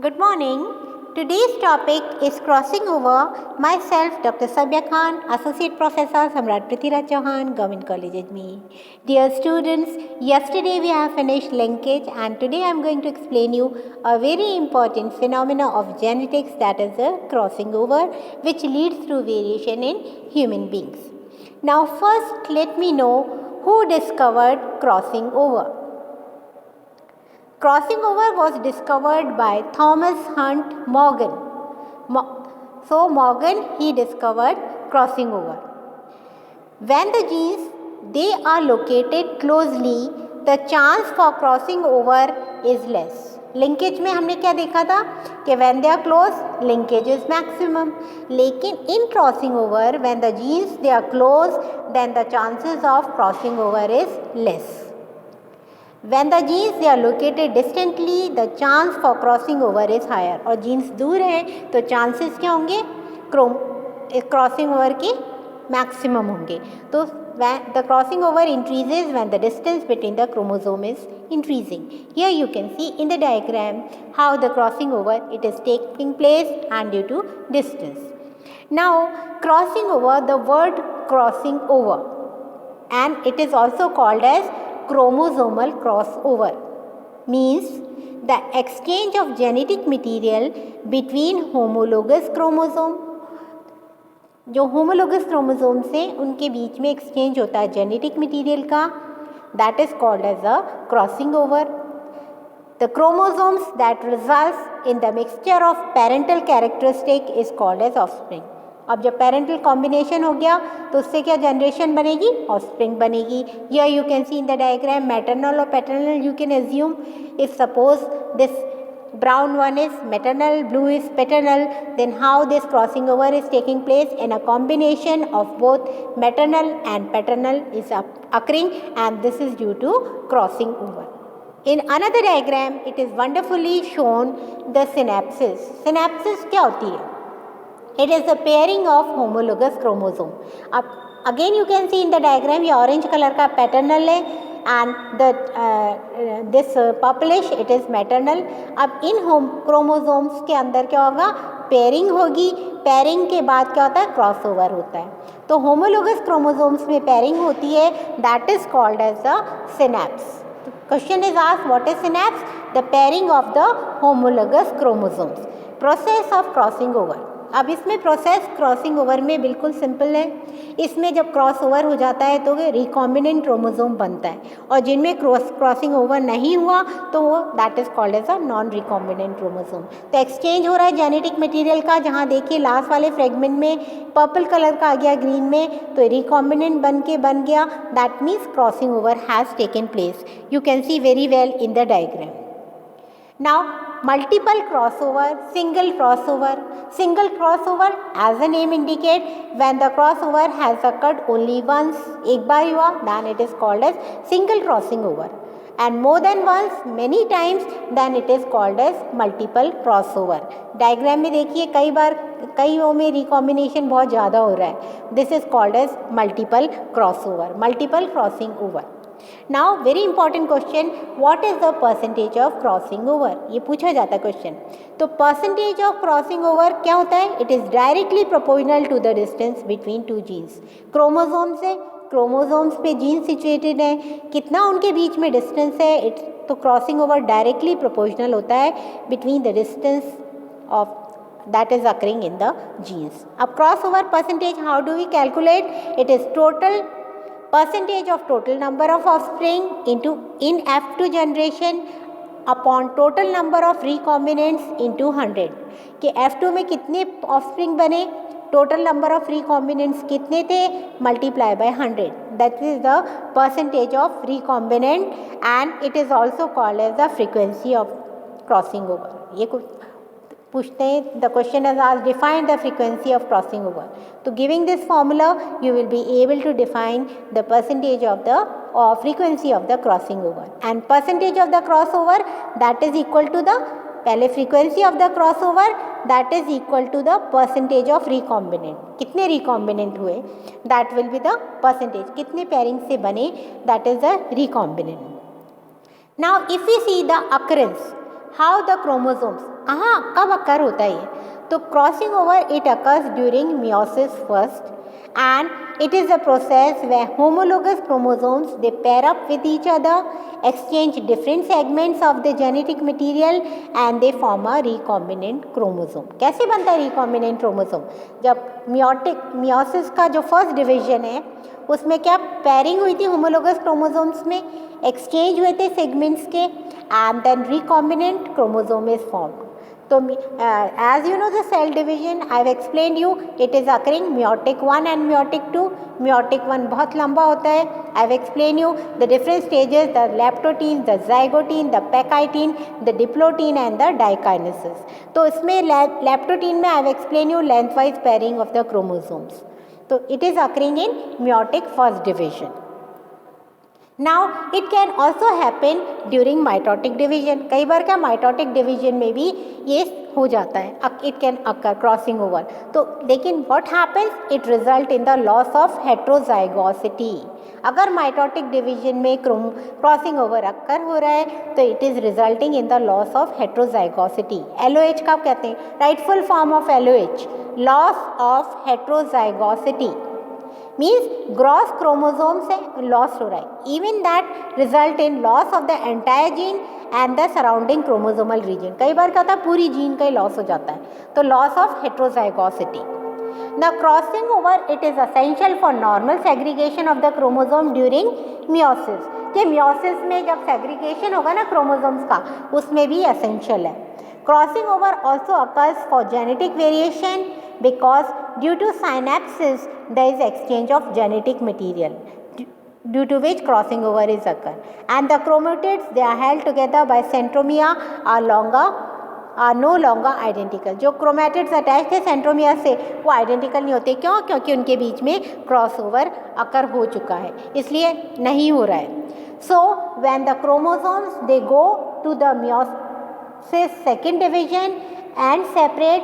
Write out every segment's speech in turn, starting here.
Good morning. Today's topic is crossing over. Myself, Dr. Sabya Khan, Associate Professor, Samrat Prithviraj Chauhan, Government College Ajmer. Dear students, yesterday we have finished linkage and today I am going to explain you a very important phenomena of genetics, that is the crossing over, which leads to variation in human beings. Now first let me know who discovered crossing over. Crossing over was discovered by Thomas Hunt Morgan. So Morgan, he discovered crossing over. When the genes they are located closely, the chance for crossing over is less. Linkage में हमने क्या देखा था कि when they are close, linkage is maximum. लेकिन in crossing over, when the genes they are close, then the chances of crossing over is less. When the genes they are located distantly, the chance for crossing over is higher. और genes दूर हैं तो chances क्या होंगे crossing over के maximum होंगे. तो the crossing over increases when the distance between the chromosome is increasing. Here you can see in the diagram how the crossing over it is taking place and due to distance. Now crossing over, the word crossing over, and it is also called as chromosomal crossover, means the exchange of genetic material between homologous chromosome. जो homologous chromosome से उनके बीच में exchange होता है genetic material का, that is called as a crossing over. The chromosomes that results in the mixture of parental characteristic is called as offspring. अब जब parental combination हो गया तो उससे क्या जनरेशन बनेगी, ऑफस्प्रिंग बनेगी. Here you can see in the diagram maternal और paternal. You can assume if suppose this brown one is maternal, blue is paternal, then how this crossing over is taking place in a combination of both maternal and paternal is occurring, and this is due to crossing over. In another diagram it is wonderfully shown the synapses. Synapses क्या होती है? It is the pairing of homologous chromosome. अब again you can see in the diagram ये orange color का paternal है and the this purplish it is maternal. अब इन chromosomes के अंदर क्या होगा, pairing होगी. pairing के बाद क्या होता है, crossover होता है. तो homologous chromosomes में pairing होती है, that is called as the synapse. Question is asked, what is synapse? The pairing of the homologous chromosomes. Process of crossing over. अब इसमें प्रोसेस क्रॉसिंग ओवर में बिल्कुल सिंपल है. इसमें जब क्रॉस ओवर हो जाता है तो रिकॉम्बिनेंट क्रोमोसोम बनता है, और जिनमें क्रॉसिंग ओवर नहीं हुआ तो वो that is called as a non recombinant chromosome. तो एक्सचेंज हो रहा है जेनेटिक मटेरियल का. जहाँ देखिए लास्ट वाले फ्रेगमेंट में पर्पल कलर का आ गया ग्रीन में, तो रिकॉम्बिनेंट बन गया. That means crossing over has taken place. You can C very well in the diagram. Now multiple crossover, single crossover. Single crossover as the name indicate, when the crossover has occurred only once, एक बार हुआ, then it is called as single crossing over. And more than once, many times, then it is called as multiple crossover. Diagram में देखिए कई बार कईयों में recombination बहुत ज़्यादा हो रहा है. This is called as multiple crossover, multiple crossing over. Now very important question, what is the percentage of crossing over? ये पूछा जाता है क्वेश्चन. तो percentage of crossing over क्या होता है? It is directly proportional to the distance between two genes. Chromosome से chromosomes पे जीन सिचुएटेड है, कितना उनके बीच में डिस्टेंस है, तो क्रॉसिंग ओवर डायरेक्टली प्रोपोर्शनल होता है between the distance of that is occurring in the genes. अब crossover percentage how do we calculate? It is total percentage of total number of offspring into in F2 generation upon total number of recombinants into 100. कि F2 में कितने offspring बने, total number of recombinants कितने थे, multiply by 100. That is the percentage of recombinant, and it is also called as the frequency of crossing over. ये कुछ पूछते हैं. The question is asked, define the frequency of crossing over. So giving this formula you will be able to define the percentage of the frequency of the crossing over. And percentage of the crossover, that is equal to the पहले frequency of the crossover, that is equal to the percentage of recombinant. कितने recombinant हुए, that will be the percentage. कितने pairing से बने, that is the recombinant. Now if we see the occurrence, how the chromosomes, कहाँ कब अकर होता है ये? तो crossing over it occurs during meiosis first and it is a process where homologous chromosomes they pair up with each other, exchange different segments of the genetic material and they form a recombinant chromosome. कैसे बनता है recombinant chromosome? जब meiosis का जो first division है उसमें क्या pairing हुई थी होमोलोगस क्रोमोसोम्स में, एक्सचेंज हुए थे सेगमेंट्स के and then recombinant chromosome is formed. So, as you know the cell division, I have explained you, it is occurring meiotic 1 and meiotic 2. Meiotic 1 बहुत लंबा होता है. I have explained you the different stages, the lactotine, the zygotine, the pectine, the diplotin and the dikinesis. तो इसमें lactotine में I have explained you lengthwise pairing of the chromosomes. So it is occurring in meiotic first division. Now it can also happen during mitotic division. कई बार क्या mitotic division में भी ये हो जाता है, it can occur crossing over. तो लेकिन what happens? It result in the loss of heterozygosity. अगर mitotic division में crossing over occur हो रहा है तो it is resulting in the loss of heterozygosity. LOH कब कहते हैं? Rightful form of LOH, loss of heterozygosity. Means gross chromosome से लॉस हो रहा है, even that result in loss of the entire gene and the surrounding chromosomal region. कई बार क्या होता है पूरी जीन का ही लॉस हो जाता है, तो loss of heterozygosity. The crossing over it is essential for normal segregation of the chromosome during meiosis. ये मियोसिस में जब सेग्रीगेशन होगा ना क्रोमोसोम्स का, उसमें भी असेंशियल है. Crossing over also occurs for genetic variation because due to synapses there is exchange of genetic material due to which crossing over is occur, and the chromatids they are held together by centromere are no longer identical. जो chromatids attached थे centromere से वो identical नहीं होते. क्यों? क्योंकि उनके बीच में crossover occur हो चुका है, इसलिए नहीं हो रहा है. So when the chromosomes they go to the meiosis second division and separate,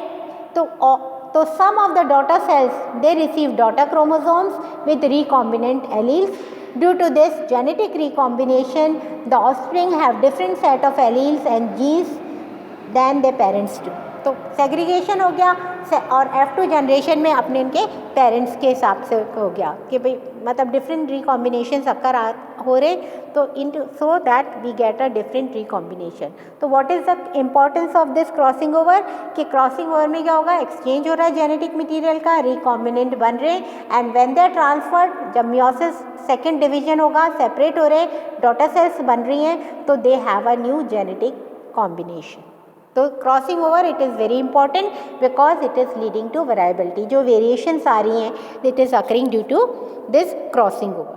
तो some of the daughter cells they receive daughter chromosomes with recombinant alleles. Due to this genetic recombination, the offspring have different set of alleles and genes than their parents do. तो segregation हो गया और F2 generation में अपने इनके parents के हिसाब से हो गया कि भाई मतलब डिफरेंट रिकॉम्बिनेशन अक्कर हो रहे, तो in so that we get a different recombination. तो what is the importance of this crossing over? कि क्रॉसिंग ओवर में क्या होगा, एक्सचेंज हो रहा है जेनेटिक मटीरियल का, रिकॉम्बिनेंट बन रहे हैं and when they are transferred, जब मियोसिस सेकेंड डिवीजन होगा, सेपरेट हो रहे, डॉटर सेल्स बन रही हैं, तो they have a new genetic combination. तो crossing over it is very important because it is leading to variability. जो वेरिएशंस आ रही हैं it is occurring due to this crossing over.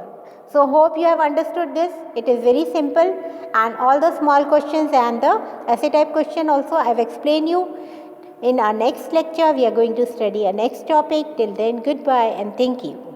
So hope you have understood this. It is very simple and all the small questions and the essay type question also I have explained you. In our next lecture we are going to study a next topic. Till then, goodbye and thank you.